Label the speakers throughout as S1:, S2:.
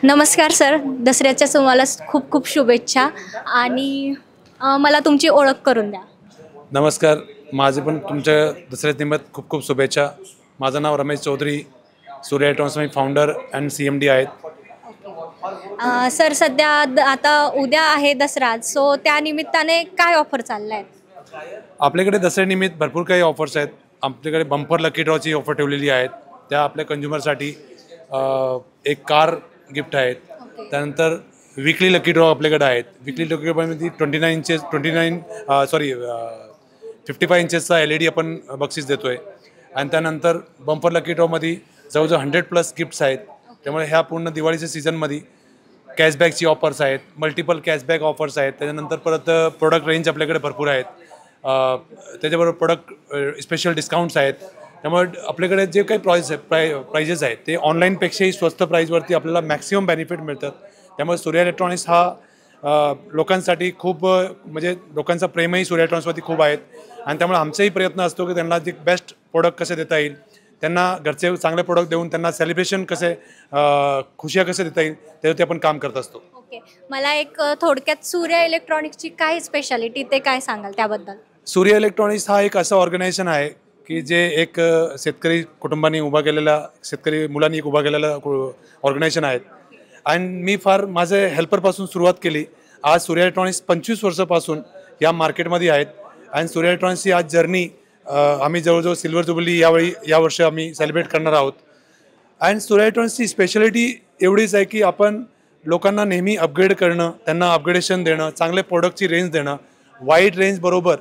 S1: नमस्कार सर, दसऱ्याच्या तुम्हाला खूप खूप शुभेच्छा आणि मला तुमची ओळख करून द्या.
S2: नमस्कार. माझे पण तुमच्या दसऱ्यानिमित्त खूप खूप शुभेच्छा. माझं नाव रमेश चौधरी, सूर्या इलेक्ट्रॉनिक्स मी फाउंडर अँड CMD आहेत.
S1: सर सध्या आता उद्या आहे दसरा, सो त्या निमित्ताने काय ऑफर चालल्या आहेत?
S2: आपल्याकडे दसऱ्यानिमित्त भरपूर काही ऑफर्स आहेत. आपल्याकडे बंपर लकी ड्रॉची ऑफर ठेवलेली आहेत. त्या आपल्या कंझ्युमरसाठी एक कार गिफ्ट आहेत. त्यानंतर विकली लकी ड्रॉ आपल्याकडे आहेत. विकली लकी ड्रॉमध्ये 55 इंचेसचा LED आपण बक्षीस देतो आहे. आणि त्यानंतर बंपर लकी ड्रॉमध्ये जवळजवळ 100+ गिफ्ट्स आहेत. त्यामुळे ह्या पूर्ण दिवाळीच्या सीझनमध्ये कॅशबॅकची ऑफर्स आहेत, मल्टिपल कॅशबॅक ऑफर्स आहेत. त्याच्यानंतर परत प्रोडक्ट रेंज आपल्याकडे भरपूर आहेत. त्याच्याबरोबर प्रोडक्ट स्पेशल डिस्काउंट्स आहेत. त्यामुळे आपल्याकडे जे काही प्राइजेस आहेत ते ऑनलाईनपेक्षाही स्वस्त प्राईजवरती आपल्याला मॅक्सिमम बेनिफिट मिळतात. त्यामुळे सूर्या इलेक्ट्रॉनिक्स हा लोकांसाठी खूप म्हणजे लोकांचा प्रेमही सूर्या इलेक्ट्रॉनिक्सवरती खूप आहेत. आणि त्यामुळे आमचाही प्रयत्न असतो की त्यांना जे बेस्ट प्रोडक्ट कसे देता येईल, त्यांना घरचे चांगले प्रोडक्ट देऊन त्यांना सेलिब्रेशन कसे खुशिया कसे देता येईल त्याच्यावरती आपण काम करत असतो.
S1: ओके, मला एक थोडक्यात सूर्या इलेक्ट्रॉनिक्सची काय स्पेशालिटी ते काय सांगाल त्याबद्दल?
S2: सूर्या इलेक्ट्रॉनिक्स हा एक असं ऑर्गनायझेशन आहे की जे एक शेतकरी कुटुंबांनी उभा केलेला, शेतकरी मुलांनी उभा केलेला ऑर्गनायझेशन आहेत. आणि मी फार माझे हेल्परपासून सुरुवात केली. आज सूर्या इलेक्ट्रॉनिक्स 25 वर्षापासून या मार्केटमध्ये आहेत. आणि सूर्या इलेक्ट्रॉनिक्सची आज जर्नी आम्ही जवळजवळ सिल्वर जुबली यावर्षी आम्ही सेलिब्रेट करणार आहोत. आणि सूर्या इलेक्ट्रॉनिक्सची स्पेशालिटी एवढीच आहे की आपण लोकांना नेहमी अपग्रेड करणं, त्यांना अपग्रेडेशन देणं, चांगले प्रोडक्टची रेंज देणं, वाईड रेंज बरोबर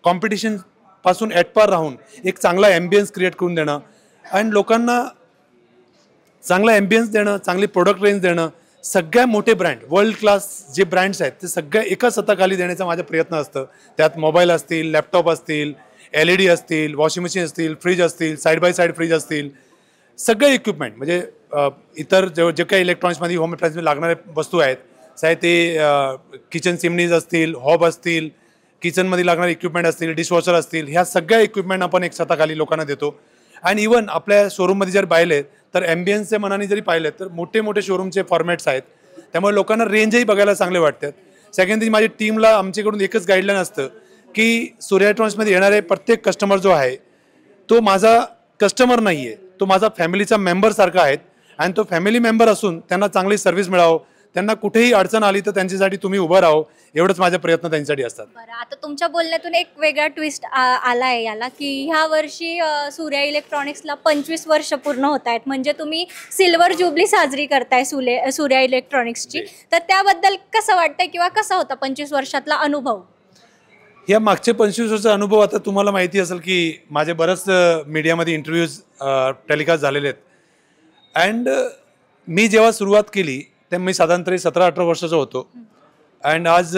S2: कॉम्पिटिशनपासून ॲटपार राहून एक चांगला ॲम्बियन्स क्रिएट करून देणं आणि लोकांना चांगला ॲम्बियन्स देणं, चांगली प्रोडक्ट रेंज देणं. सगळ्या मोठे ब्रँड, वर्ल्ड क्लास जे ब्रँड्स आहेत ते सगळ्या एका छताखाली देण्याचा माझा प्रयत्न असतं. त्यात मोबाईल असतील, लॅपटॉप असतील, LED असतील, वॉशिंग मशीन असतील, फ्रीज असतील, साईड बाय साईड फ्रीज असतील, सगळे इक्विपमेंट म्हणजे इतर जे काही इलेक्ट्रॉनिक्समध्ये होम अप्लायन्समध्ये लागणारे वस्तू आहेत, चाहे ते किचन चिमनीज असतील, हॉब असतील, किचनमध्ये लागणारे इक्विपमेंट असतील, डिशवॉशर असतील, ह्या सगळ्या इक्विपमेंट आपण एक छताखाली लोकांना देतो. आणि इवन आपल्या शोरूममध्ये जर पाहिले तर ॲम्बियन्सच्या मनाने जरी पाहिले तर मोठे मोठे शोरूमचे फॉर्मॅट्स आहेत. त्यामुळे लोकांना रेंजही बघायला चांगले वाटतात. सेकंडरी माझ्या टीमला आमच्याकडून एकच गाईडलाईन असतं की सूर्या इलेक्ट्रॉनिक्समध्ये येणारे प्रत्येक कस्टमर जो आहे तो माझा कस्टमर नाही आहे, तो माझा फॅमिलीचा मेंबरसारखा आहे. आणि तो फॅमिली मेंबर असून त्यांना चांगली सर्व्हिस मिळावं, त्यांना कुठेही अडचण आली तर त्यांच्यासाठी तुम्ही उभं राहावं, एवढंच माझे प्रयत्न त्यांच्यासाठी असतात.
S1: बरं, आता तुमच्या बोलण्यातून एक वेगळा ट्विस्ट आला आहे याला की ह्या वर्षी सूर्या इलेक्ट्रॉनिक्सला 25 वर्ष पूर्ण होत आहेत, म्हणजे तुम्ही सिल्वर जुबली साजरी करताय सूर्या इलेक्ट्रॉनिक्सची. तर त्याबद्दल कसं वाटतंय किंवा कसा होता 25 वर्षातला अनुभव?
S2: या मागचे 25 वर्षाचा अनुभव आता तुम्हाला माहिती असेल की माझे बरंच मीडियामध्ये इंटरव्ह्यूज टेलिकास्ट झालेले आहेत. अँड मी जेव्हा सुरुवात केली तेव्हा मी साधारणतरी 17-18 वर्षाचा होतो. अँड आज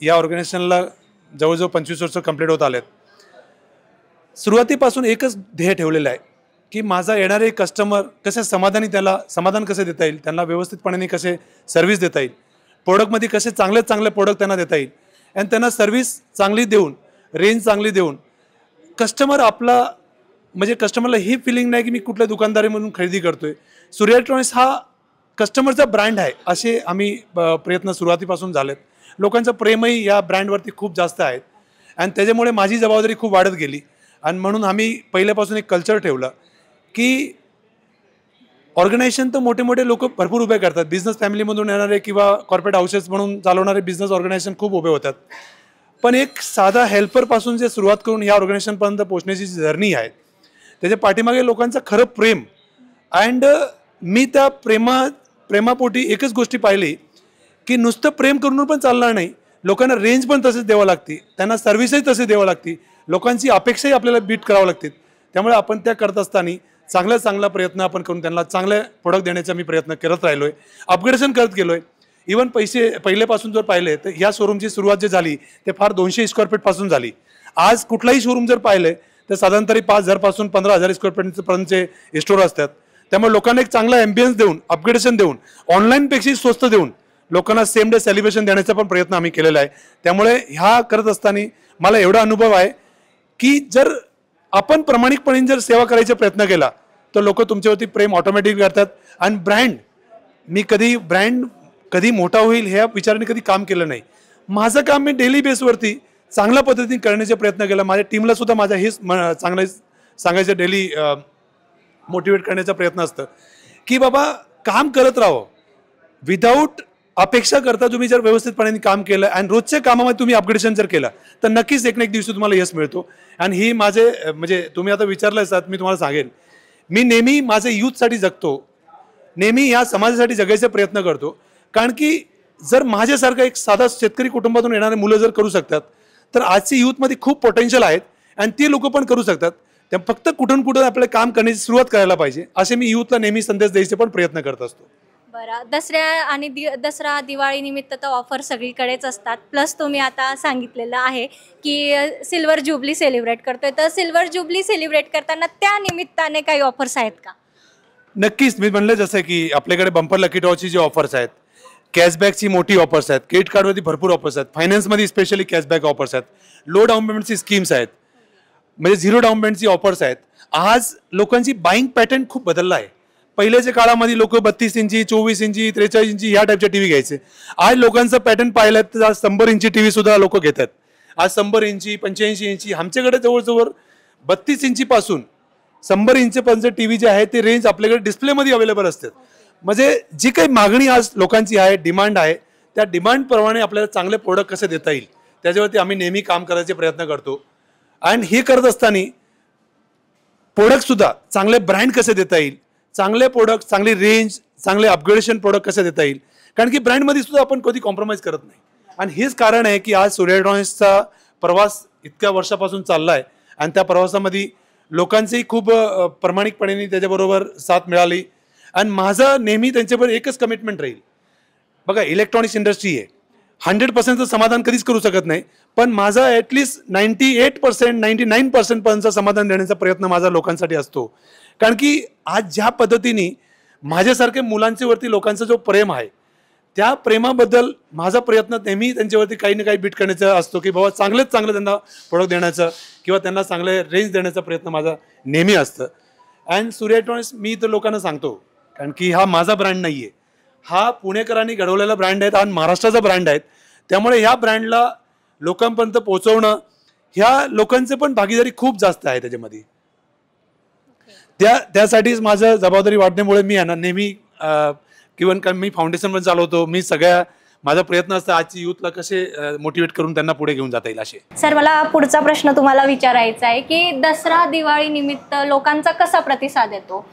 S2: या ऑर्गनायझेशनला जवळजवळ 25 वर्ष कंप्लीट होत आलेत. सुरुवातीपासून एकच ध्येय ठेवलेलं आहे की माझा येणारे कस्टमर कसे समाधानी, त्याला समाधान कसे देता येईल, त्यांना व्यवस्थितपणे कसे सर्व्हिस देता येईल, प्रोडक्टमध्ये कसे चांगले प्रोडक्ट त्यांना देता येईल आणि त्यांना सर्व्हिस चांगली देऊन, रेंज चांगली देऊन कस्टमर आपला म्हणजे कस्टमरला ही फिलिंग नाही की मी कुठल्या दुकानदारीमधून खरेदी करतोय. सूर्या इलेक्ट्रॉनिक्स हा कस्टमरचा ब्रँड आहे असे आम्ही प्रयत्न सुरुवातीपासून झालेत. लोकांचं प्रेमही या ब्रँडवरती खूप जास्त आहेत आणि त्याच्यामुळे माझी जबाबदारी खूप वाढत गेली. आणि म्हणून आम्ही पहिल्यापासून एक कल्चर ठेवलं की ऑर्गनायझेशन तर मोठे मोठे लोक भरपूर उभे करतात, बिझनेस फॅमिलीमधून येणारे किंवा कॉर्पोरेट हाऊसेस म्हणून चालवणारे बिझनेस ऑर्गनायझेशन खूप उभे होतात. पण एक साधा हेल्परपासून जे सुरुवात करून या ऑर्गनायझेशनपर्यंत पोहोचण्याची जी जर्नी आहे त्याच्या पाठीमागे लोकांचं खरं प्रेम. अँड मी त्या प्रेमापोटी एकच गोष्टी पाहिली की नुसतं प्रेम करून पण चालणार नाही, लोकांना रेंज पण तसेच द्यावं लागते, त्यांना सर्व्हिसही तसे द्यावं लागते, लोकांची अपेक्षाही आपल्याला बीट करावं लागते. त्यामुळे आपण त्या करत असताना चांगला प्रयत्न आपण करून त्यांना चांगले प्रोडक्ट देण्याचा मी प्रयत्न करत राहिलो आहे, अपग्रेडेशन करत गेलो आहे. इवन पहिलेपासून जर पाहिले तर ह्या शोरूमची सुरुवात जे झाली ते फार 200 स्क्वेअर फीटपासून झाली. आज कुठलाही शोरूम जर पाहिले तर साधारण तरी 5,000 पासून 15,000 स्क्वेअर फीटपर्यंतचे स्टोर असतात. त्यामुळे लोकांना एक चांगला ॲम्बियन्स देऊन, अपग्रेडेशन देऊन, ऑनलाईनपेक्षाही स्वस्त देऊन लोकांना सेम डे सेलिब्रेशन देण्याचा पण प्रयत्न आम्ही केलेला आहे. त्यामुळे ह्या करत असताना मला एवढा अनुभव आहे की जर आपण प्रामाणिकपणे जर सेवा करायचा प्रयत्न केला तर लोक तुमच्यावरती प्रेम ऑटोमॅटिक करतात. आणि ब्रँड मी कधी मोठा होईल ह्या विचाराने कधी काम केलं नाही. माझं काम मी डेली बेसवरती चांगल्या पद्धतीने करण्याचा प्रयत्न केला. माझ्या टीमला सुद्धा माझ्या हेच चांगलं सांगायचं, डेली मोटिवेट करण्याचा प्रयत्न असतं की बाबा काम करत राहावं. विदाऊट अपेक्षा करता तुम्ही जर व्यवस्थितपणे काम केलं आणि रोजच्या कामामध्ये तुम्ही अपग्रेडेशन जर केलं तर नक्कीच एक ना एक दिवशी तुम्हाला यश मिळतो. आणि ही माझे म्हणजे तुम्ही आता विचारलं असतात, मी तुम्हाला सांगेन, मी नेहमी माझे यूथसाठी जगतो, नेहमी या समाजासाठी जगायचा प्रयत्न करतो. कारण की जर माझ्यासारखं एक साधा शेतकरी कुटुंबातून येणारे मुलं जर करू शकतात तर आजची यूथमध्ये खूप पोटेन्शियल आहेत आणि ते लोक पण करू शकतात. त्या फक्त कुठून आपल्याला काम करण्याची सुरुवात करायला पाहिजे, असे मी यूथला नेहमी संदेश द्यायचे पण प्रयत्न करत असतो.
S1: बरं, दसरा दिवाळी निमित्त तर ऑफर सगळीकडेच असतात. प्लस तुम्ही आता सांगितलेलं आहे की सिल्वर जुबली सेलिब्रेट करतोय, तर सिल्वर जुबली सेलिब्रेट करताना त्या निमित्ताने काही ऑफर्स आहेत का?
S2: नक्कीच, मी म्हणलं जसं की आपल्याकडे बंपर लकी ड्रॉची जी ऑफर्स आहेत, कॅशबॅकची मोठी ऑफर्स आहेत, क्रेडिट कार्डवरती भरपूर ऑफर्स आहेत, फायनान्समध्ये स्पेशली कॅशबॅक ऑफर्स आहेत, लो डाऊन पेमेंटची स्कीम्स आहेत, म्हणजे झिरो डाऊन पेमेंटची ऑफर्स आहेत. आज लोकांची बाईंग पॅटर्न खूप बदलला आहे. पहिल्याच्या काळामध्ये लोक 32 इंची, 24 इंची, 43 इंची ह्या टाईपच्या टीव्ही घ्यायचे. आज लोकांचं पॅटर्न पाहिलं तर आज 100 इंची टीव्ही सुद्धा लोक घेतात. आज 100 इंची, 85 इंची, आमच्याकडे जवळजवळ 32 इंचीपासून 100 इंचपर्यंत टीव्ही जे आहे ते रेंज आपल्याकडे डिस्प्लेमध्ये अवेलेबल असतात. म्हणजे जी काही मागणी आज लोकांची आहे, डिमांड आहे, त्या डिमांडप्रमाणे आपल्याला चांगले प्रोडक्ट कसे देता येईल त्याच्यावरती आम्ही नेहमी काम करायचे प्रयत्न करतो. आणि हे करत असताना प्रोडक्टसुद्धा चांगले ब्रँड कसे देता येईल, चांगले प्रोडक्ट, चांगली रेंज, चांगले अपग्रेडेशन प्रोडक्ट कसे देता येईल, कारण की ब्रँडमध्ये सुद्धा आपण कधी कॉम्प्रोमाइज करत नाही. आणि हेच कारण आहे की आज सूर्या इलेक्ट्रॉनिक्सचा प्रवास इतक्या वर्षापासून चालला आहे आणि त्या प्रवासामध्ये लोकांचीही खूप प्रामाणिकपणे त्याच्याबरोबर साथ मिळाली. आणि माझं नेहमी त्यांच्याबरोबर एकच कमिटमेंट राहील. बघा, इलेक्ट्रॉनिक्स इंडस्ट्री आहे, 100% समाधान कधीच करू शकत नाही, पण माझा ॲटलिस्ट 98%, 99% पर्यंत समाधान देण्याचा प्रयत्न माझा लोकांसाठी असतो. कारण की आज ज्या पद्धतीने माझ्यासारख्या मुलांच्यावरती लोकांचा जो प्रेम आहे, त्या प्रेमाबद्दल माझा प्रयत्न नेहमी त्यांच्यावरती काही ना काही बीट करण्याचा असतो की बाबा चांगलेच चांगलं त्यांना प्रोडक्ट देण्याचं किंवा त्यांना चांगले रेंज देण्याचा प्रयत्न माझा नेहमी असतं. अँड सूर्या इलेक्ट्रॉनिक्स मी तर लोकांना सांगतो, कारण की हा माझा ब्रँड नाही आहे, हा पुणेकरांनी घडवलेला ब्रँड आहे आणि महाराष्ट्राचा ब्रँड आहे. त्यामुळे ह्या ब्रँडला लोकांपर्यंत पोहोचवणं, ह्या लोकांचं पण भागीदारी खूप जास्त आहे त्याच्यामध्ये. त्यासाठीच माझं जबाबदारी वाढण्यामुळे मी नेहमी किंवा मी फाउंडेशन पण चालवतो. मी माझा प्रयत्न असतो आजची यूथला कसे मोटिवेट करून त्यांना पुढे घेऊन जाता येईल असे.
S1: सर, मला पुढचा प्रश्न तुम्हाला विचारायचा आहे की दसरा दिवाळी निमित्त लोकांचा कसा प्रतिसाद येतो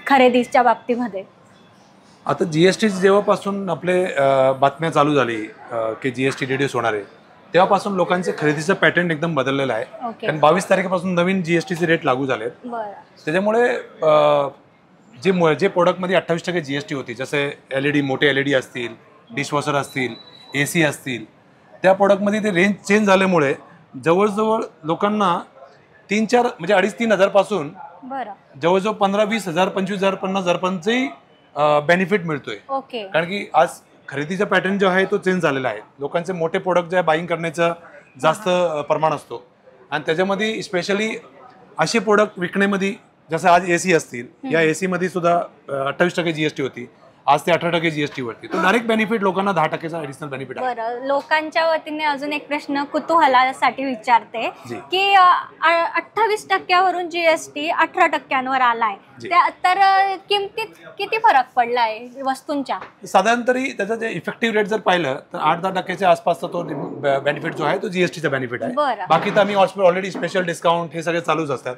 S1: खरेदीच्या बाबतीमध्ये?
S2: आता GST जेव्हापासून आपले बातम्या चालू झाली की GST रिड्यूस होणार आहे, तेव्हापासून लोकांचे खरेदीचं पॅटर्न एकदम बदललेलं आहे. कारण 22 तारखेपासून नवीन GSTचे रेट लागू झाले. त्याच्यामुळे जे प्रोडक्टमध्ये 28% GST होती, जसे LED, मोठे LED असतील, डिशवॉशर असतील, AC असतील, त्या प्रोडक्टमध्ये ते रेंज चेंज झाल्यामुळे जवळजवळ लोकांना 3-4 म्हणजे 2,500-3,000 हजारपासून जवळजवळ 15,000-20,000, 25,000, 50,000 पर्यंतही बेनिफिट मिळतोय. कारण की आज खरेदीचा पॅटर्न जो आहे तो चेंज झालेला आहे. लोकांचे मोठे प्रोडक्ट जे आहे बाईंग करण्याचं जास्त प्रमाण असतो आणि त्याच्यामध्ये स्पेशली असे प्रोडक्ट विकण्यामध्ये, जसं आज AC असतील, या AC मध्ये सुद्धा 28% GST होती, आज ते 18% GST वरती. तो डायरेक्ट बेनिफिट लोकांना 10%चा ऍडिशनल बेनिफिट आहे.
S1: बरं, लोकांच्या वतीने अजून एक प्रश्न कुतूहलासाठी विचारते की 28% GST 18% आलाय, तर किमतीत किती फरक पडलाय वस्तूंच्या?
S2: साधारण तरी त्याचा जे इफेक्टिव्ह रेट जर पाहिलं तर 8-10% आसपासचा तो बेनिफिट जो आहे तो GSTचा बेनिफिट आहे. बाकी तर आम्ही ऑलरेडी स्पेशल डिस्काउंट हे सगळे चालूच असतात.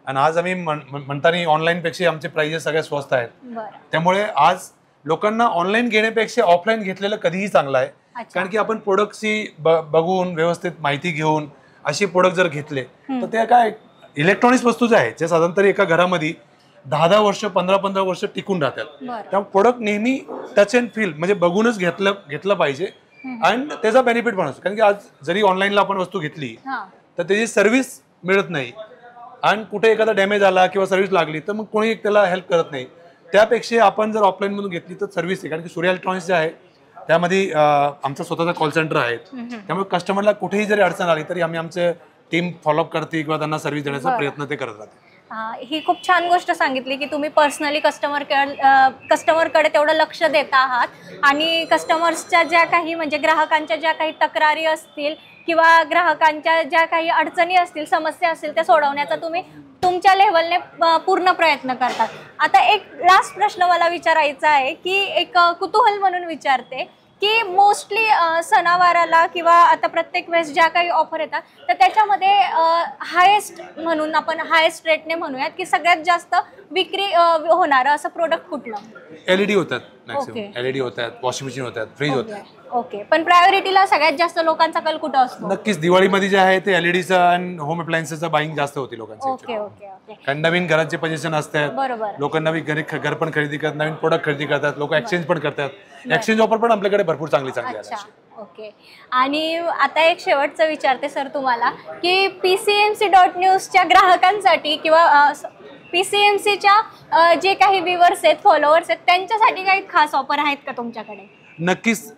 S2: आणि आज आम्ही म्हणताना ऑनलाईन पेक्षा आमचे प्राइजेस सगळे स्वस्त आहेत. त्यामुळे आज लोकांना ऑनलाईन घेण्यापेक्षा ऑफलाईन घेतलेलं कधीही चांगलं आहे. कारण की आपण प्रोडक्टची बघून व्यवस्थित माहिती घेऊन असे प्रोडक्ट जर घेतले तर ते काय इलेक्ट्रॉनिक्स वस्तू जे आहे, जे साधारण तरी एका घरामध्ये 10-10 वर्ष, 15-15 वर्ष टिकून राहतात. त्यामुळे प्रोडक्ट नेहमी टच अँड फील म्हणजे बघूनच घेतलं पाहिजे आणि त्याचा बेनिफिट पण असतो. कारण की आज जरी ऑनलाईनला आपण वस्तू घेतली तर त्याची सर्व्हिस मिळत नाही आणि कुठे एखादा डॅमेज आला किंवा सर्व्हिस लागली तर मग कोणी त्याला हेल्प करत नाही. त्यापेक्षा आपण जर ऑफलाईन मधून घेतली तर सर्व्हिस आहे. कारण की सूर्या इलेक्ट्रॉनिक्स जे आहे त्यामध्ये आमचा स्वतःचा कॉल सेंटर आहे. त्यामुळे कस्टमरला कुठेही जरी अडचण आली तरी आम्ही आमचे टीम फॉलोअप करते किंवा त्यांना सर्व्हिस देण्याचा प्रयत्न ते करत राहते.
S1: ही खूप छान गोष्ट सांगितली की तुम्ही पर्सनली कस्टमरकडे तेवढं लक्ष देता आहात आणि कस्टमर्सच्या ज्या काही म्हणजे ग्राहकांच्या ज्या काही तक्रारी असतील किंवा ग्राहकांच्या ज्या काही अडचणी असतील, समस्या असतील, त्या सोडवण्याचा तुम्ही तुमच्या लेव्हलने पूर्ण प्रयत्न करतात. आता एक लास्ट प्रश्न मला विचारायचा आहे की एक कुतूहल म्हणून विचारते की मोस्टली सणावाराला किंवा आता प्रत्येक वेळेस ज्या काही ऑफर येतात तर त्याच्यामध्ये हायेस्ट म्हणून आपण हायेस्ट रेटने म्हणूयात की सगळ्यात जास्त विक्री होणारं असं प्रोडक्ट कुठलं?
S2: LED होतात
S1: Okay.
S2: मॅक्सिमम, LED होतात, वॉशिंग मशीन होतात, फ्रीज होतात.
S1: ओके, पण प्रायोरिटीला सगळ्यात जास्त लोकांचा कल कुठं असतो?
S2: नक्कीच दिवाळीमध्ये जे आहे ते LEDचं आणि होम अप्लायन्सेसचा बाईंग जास्त होती लोकांची.
S1: ओके ओके ओके,
S2: कारण नवीन घरांचे पोझिशन असतात,
S1: बरोबर.
S2: लोक नवीन घर पण खरेदी करतात, नवीन प्रोडक्ट खरेदी करतात, लोक एक्सचेंज पण करतात. एक्सचेंज ऑफर पण आपल्याकडे भरपूर चांगली आहे.
S1: अच्छा, ओके. आणि आता एक शेवटचं विचारते सर तुम्हाला की PCMC.News ग्राहकांसाठी किंवा PCMCच्या जे काही व्ह्यूअर्स आहेत, फॉलोअर्स आहेत, त्यांच्यासाठी काही खास ऑफर आहेत का तुमच्याकडे?
S2: नक्कीच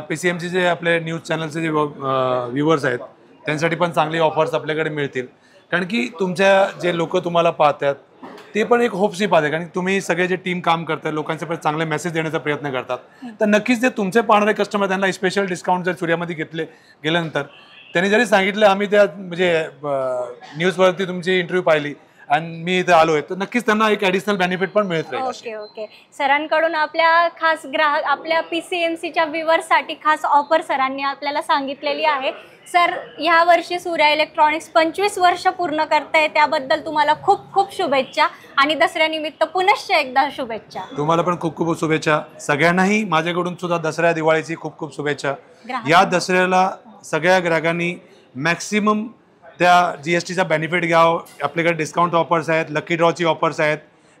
S2: PCMC जे आपले न्यूज चॅनलचे जे व्ह्युअर्स आहेत त्यांसाठी पण चांगली ऑफर्स आपल्याकडे मिळतील. कारण की तुमच्या जे लोक तुम्हाला पाहतात ते पण एक होप्सनी पाहतात, कारण तुम्ही सगळे जे टीम काम करतात लोकांच्यापर्यंत चांगले मेसेज देण्याचा प्रयत्न करतात. तर नक्कीच जे तुमचे पाहणारे कस्टमर त्यांना स्पेशल डिस्काउंट जर सूर्यामध्ये गेल्यानंतर त्यांनी जरी सांगितलं आम्ही त्या म्हणजे न्यूजवरती तुमची इंटरव्ह्यू पाहिली आणि मी इथे आलोय, तर नक्कीच त्यांना एक ॲडिशनल बेनिफिट पण मिळत राहील.
S1: ओके ओके, सरांकडून आपल्या खास ग्राहक आपल्या PCMCच्या व्ह्यूअर्ससाठी खास ऑफर सरांनी आपल्याला सांगितलेली आहे. सर, ह्या वर्षी सूर्या इलेक्ट्रॉनिक्स 25 वर्ष पूर्ण करताय, त्याबद्दल तुम्हाला खूप खूप शुभेच्छा आणि दसऱ्यानिमित्त पुनश्च एकदा शुभेच्छा.
S2: तुम्हाला पण खूप खूप शुभेच्छा. सगळ्यांनाही माझ्याकडून सुद्धा दसऱ्या दिवाळीची खूप खूप शुभेच्छा. या दसऱ्याला सगळ्या ग्राहकांनी मॅक्सिमम त्या GSTचा बेनिफिट घ्यावं. आपल्याकडे डिस्काउंट ऑफर्स आहेत, लकी ड्रॉची ऑफर्स आहेत,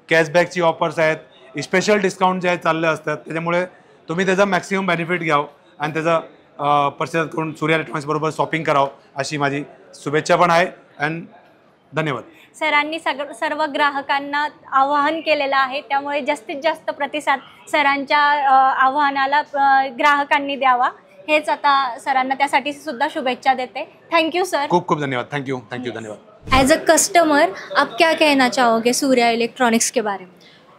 S2: कॅशबॅकची ऑफर्स आहेत, स्पेशल डिस्काउंट जे आहेत चालले असतात. त्याच्यामुळे तुम्ही त्याचा मॅक्सिमम बेनिफिट घ्यावं आणि त्याचा परचेस करून सूर्या इलेक्ट्रॉनिक्सबरोबर शॉपिंग करावं अशी माझी शुभेच्छा पण आहे. आणि धन्यवाद.
S1: सरांनी सर्व ग्राहकांना आवाहन केलेलं आहे, त्यामुळे जास्तीत जास्त प्रतिसाद सरांच्या आवाहनाला ग्राहकांनी द्यावा. हेच आता सरांना त्यासाठी सुद्धा शुभेच्छा देते. Thank you sir.
S2: खूप खूप धन्यवाद. थैंक यू धन्यवाद.
S1: एज अ कस्टमर आप क्या कहना चाहोगे सूर्या इलेक्ट्रॉनिक्स के बारे में?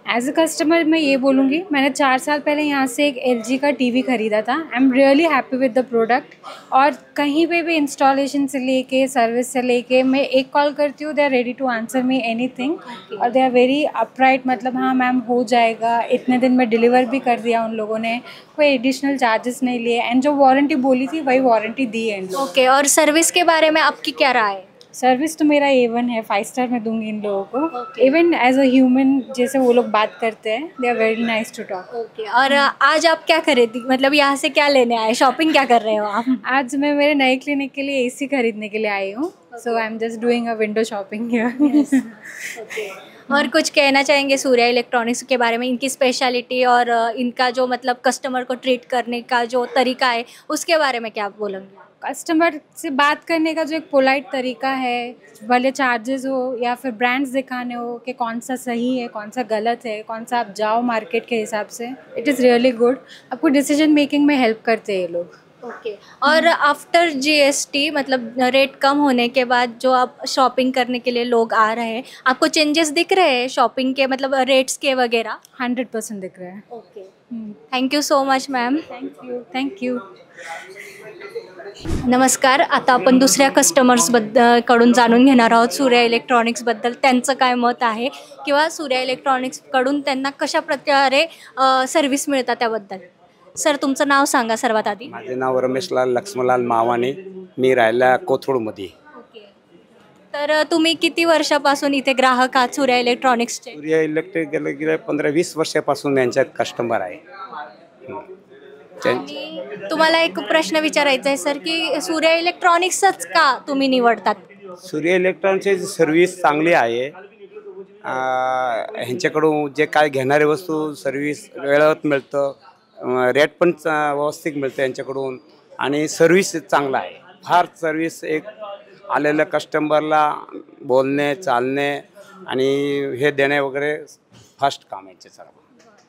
S3: एज अ कस्टमर मैं ये बोलूँगी, मैंने 4 साल पहले यहाँ से एक LG का TV ख़रीदा था. आई एम रियली हैप्पी विद द प्रोडक्ट. और कहीं पे भी इंस्टॉलेशन से लेके सर्विस से लेके मैं एक कॉल करती हूँ, they are ready to answer me anything. और दे आर वेरी अपराइट, मतलब हाँ मैम हो जाएगा, इतने दिन में डिलीवर भी कर दिया उन लोगों ने, कोई एडिशनल चार्जेस नहीं लिए. एंड जो वारंटी बोली थी वही वारंटी दी है इन लोगों.
S1: ओके, और सर्विस के बारे में आपकी क्या राय है?
S3: सर्विस तो मेरा A1 है, 5 स्टार मैं दूंगी इन लोगों को. इवन एज अ ह्यूमन जैसे वो लोग बात करते हैं, they are very nice to talk.
S1: Okay, और आज आप क्या खरीदी, मतलब यहाँ से क्या लेने आए, शॉपिंग क्या कर रहे हो आप?
S3: आज मैं मेरे नए क्लिनिक के लिए AC खरीदने के लिए आई हूँ. So I am just doing a window shopping here.
S1: और कुछ कहना चाहेंगे सूर्या इलेक्ट्रॉनिक्स के बारे में, इनकी स्पेशलिटी और इनका जो मतलब कस्टमर को ट्रीट करने का जो तरीका है उसके बारे में क्या बोलेंगे?
S3: कस्टमर से बात करने का जो एक पोलाइट तरीका है, भले चार्जेस हो या फिर ब्रांड्स दिखाने हो कि कौन सा सही है, कौन सा गलत है, कौन सा आप जाओ मार्केट के हिसाब से, इट इज़ रियली गुड. आपको डिसीजन मेकिंग में हेल्प करते हैं ये लोग.
S1: ओके, और आफ्टर GST मतलब रेट कम होने के बाद जो आप शॉपिंग करने के लिए लोग आ रहे हैं, आपको चेंजेस दिख रहे हैं शॉपिंग के, मतलब रेट्स के वगैरह?
S3: 100% दिख रहा है.
S1: Okay, thank you so much ma'am.
S3: Thank you.
S1: नमस्कार. आता आपण दुसऱ्या कडून जाणून घेणार आहोत सूर्या इलेक्ट्रॉनिक्सबद्दल, त्यांचं काय मत आहे किंवा सूर्या इलेक्ट्रॉनिक्सकडून त्यांना कशा प्रकारे सर्व्हिस मिळतात त्याबद्दल. सर, तुमचं नाव सांगा सर्वात आधी.
S4: माझे नाव रमेशलाल लक्ष्मणलाल मावाने, मी राहिला कोथरूडमध्ये.
S1: ओके, तर तुम्ही किती वर्षापासून इथे ग्राहक आहात सूर्या इलेक्ट्रॉनिक्सचे?
S4: सूर्या इलेक्ट्रिक गेले 15-20 वर्षापासून यांच्यात कस्टमर आहे.
S1: आणि तुम्हाला एक प्रश्न विचारायचा आहे सर की सूर्या इलेक्ट्रॉनिक्सच का तुम्ही निवडतात?
S4: सूर्या इलेक्ट्रॉनिक्सची सर्व्हिस चांगली आहे. ह्यांच्याकडून जे काय घेणारे वस्तू सर्व्हिस वेळेत मिळतं, रेट पण व्यवस्थित मिळतं यांच्याकडून, आणि सर्व्हिस चांगला आहे. फार सर्व्हिस एक आलेल्या कस्टमरला बोलणे, चालणे आणि हे देणे वगैरे फास्ट काम यांचे सर्व.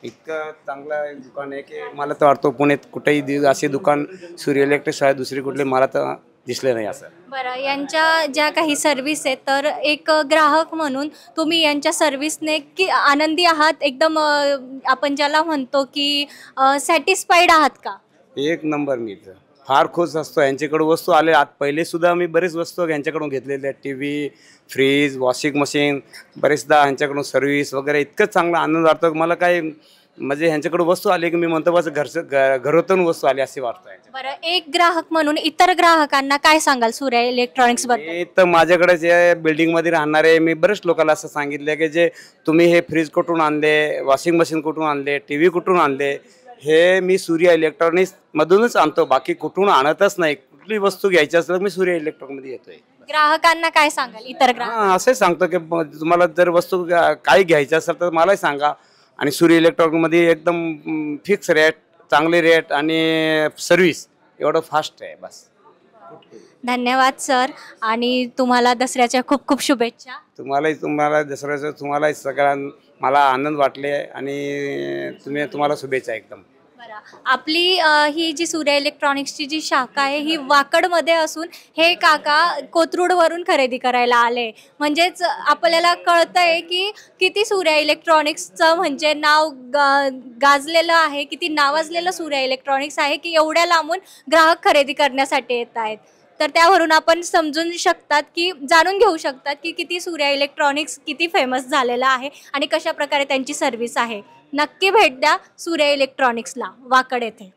S4: इतकं चांगलं दुकान आहे की मला तर वाटतं पुण्यात कुठेही असे दुकान सूर्य इलेक्ट्रिक्स आहे दुसरी कुठली मला तर दिसले नाही असं.
S1: बरं, यांच्या ज्या काही सर्व्हिस आहेत तर एक ग्राहक म्हणून तुम्ही यांच्या सर्व्हिसने की आनंदी आहात एकदम, आपण ज्याला म्हणतो की सॅटिस्फाईड आहात का?
S4: एक नंबर. मी तर फार खुश असतो यांच्याकडून वस्तू आले. पहिले सुद्धा मी बरेच वस्तू यांच्याकडून घेतलेल्या आहेत, T V, fridge, washing machine, बरेचदा ह्यांच्याकडून सर्व्हिस वगैरे. इतकं चांगला आनंद वाटतो मला. काय म्हणजे ह्यांच्याकडून वस्तू आली की मी म्हणतो बस घरातून वस्तू आली असे वाटतं.
S1: बरं, एक ग्राहक म्हणून इतर ग्राहकांना काय सांगाल सूर्या इलेक्ट्रॉनिक्स बद्दल?
S4: हे तर माझ्याकडे जे बिल्डिंगमध्ये राहणारे मी बरेच लोकांना असं सांगितलं की जे तुम्ही हे फ्रीज कुठून आणले, वॉशिंग मशीन कुठून आणले, टी व्ही कुठून आणले, हे मी सूर्या इलेक्ट्रॉनिक्स मधूनच आणतो, बाकी कुठून आणतच नाही. कुठली वस्तू घ्यायची असेल तर मी सूर्या इलेक्ट्रॉनिकमध्ये येतोय.
S1: ग्राहकांना काय सांगाल इतर ग्राहक?
S4: असंच सांगतो की तुम्हाला जर वस्तू काही घ्यायची असेल तर मलाही सांगा. आणि सूर्य इलेक्ट्रॉनिकमध्ये एकदम फिक्स रेट, चांगले रेट आणि सर्व्हिस एवढं फास्ट आहे बस.
S1: धन्यवाद सर, आणि तुम्हाला दसऱ्याच्या खूप खूप शुभेच्छा.
S4: तुम्हाला दसऱ्याचं तुम्हालाही सगळ्यांना मला आनंद वाटले आणि तुम्हाला शुभेच्छा एकदम.
S1: बरं, आपली ही जी सूर्या इलेक्ट्रॉनिक्सची जी शाखा आहे ही वाकडमध्ये असून हे काका कोथरूडवरून खरेदी करायला आले. म्हणजेच आपल्याला कळतंय की किती सूर्या इलेक्ट्रॉनिक्सचं म्हणजे नाव गाजलेलं आहे, किती नावाजलेलं सूर्या इलेक्ट्रॉनिक्स आहे की एवढ्या लांबून ग्राहक खरेदी करण्यासाठी येत आहेत. तर त्यावरून आपण समजून शकतात की जाणून घेऊ शकतात की किती सूर्या इलेक्ट्रॉनिक्स किती फेमस झालेलं आहे आणि कशा प्रकारे त्यांची सर्व्हिस आहे. नक्की भेट द्या सूर्या इलेक्ट्रॉनिक्सला वाकड येथे.